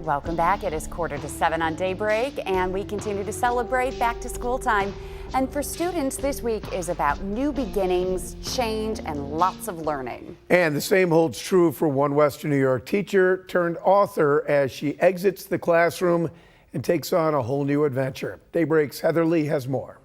Welcome back. It is 6:45 on Daybreak, and we continue to celebrate back to school time. And for students, this week is about new beginnings, change, and lots of learning. And the same holds true for one Western New York teacher turned author as she exits the classroom and takes on a whole new adventure. Daybreak's Heather Lee has more.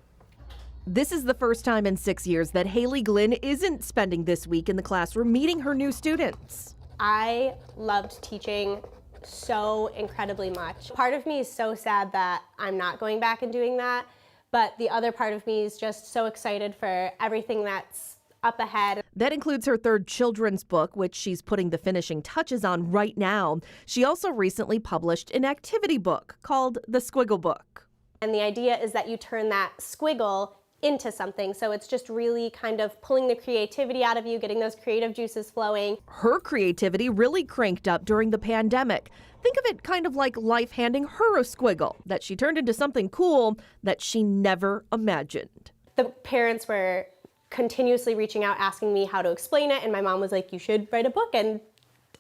This is the first time in 6 years that Hailey Glynn isn't spending this week in the classroom meeting her new students. I loved teaching so incredibly much. Part of me is so sad that I'm not going back and doing that, but the other part of me is just so excited for everything that's up ahead. That includes her third children's book, which she's putting the finishing touches on right now. She also recently published an activity book called The Squiggle Book. And the idea is that you turn that squiggle into something. So it's just really kind of pulling the creativity out of you, getting those creative juices flowing. Her creativity really cranked up during the pandemic. Think of it kind of like life handing her a squiggle that she turned into something cool that she never imagined. The parents were continuously reaching out, asking me how to explain it. And my mom was like, you should write a book and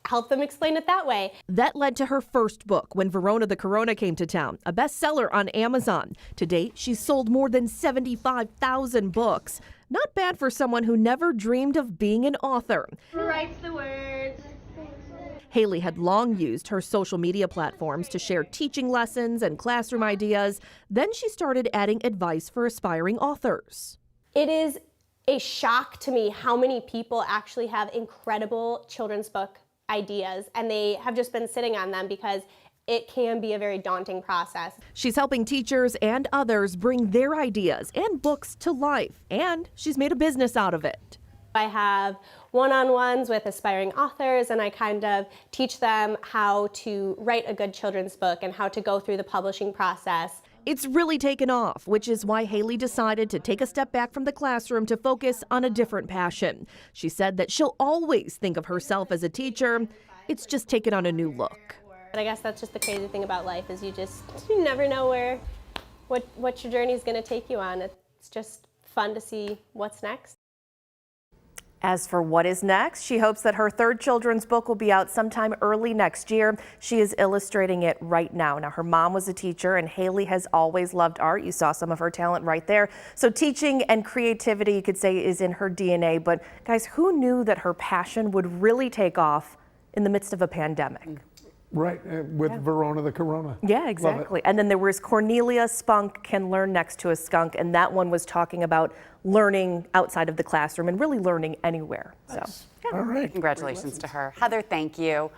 help them explain it that way. That led to her first book, When Verona the Corona Came to Town, a bestseller on Amazon. To date, she's sold more than 75,000 books. Not bad for someone who never dreamed of being an author. Who writes the words? Hailey had long used her social media platforms to share teaching lessons and classroom ideas. Then she started adding advice for aspiring authors. It is a shock to me how many people actually have incredible children's book ideas, and they have just been sitting on them because it can be a very daunting process. She's helping teachers and others bring their ideas and books to life, and she's made a business out of it. I have one-on-ones with aspiring authors, and I kind of teach them how to write a good children's book and how to go through the publishing process. It's really taken off, which is why Hailey decided to take a step back from the classroom to focus on a different passion. She said that she'll always think of herself as a teacher. It's just taken on a new look. But I guess that's just the crazy thing about life, is you never know what your journey is going to take you on. It's just fun to see what's next. As for what is next, she hopes that her third children's book will be out sometime early next year. She is illustrating it right now. Now, her mom was a teacher, and Hailey has always loved art. You saw some of her talent right there. So teaching and creativity, you could say, is in her DNA. But guys, who knew that her passion would really take off in the midst of a pandemic? Right, with Verona the Corona. Yeah, exactly. And then there was Cornelia Spunk Can Learn Next to a Skunk, and that one was talking about learning outside of the classroom and really learning anywhere. So, All right. Congratulations to her. Heather, thank you.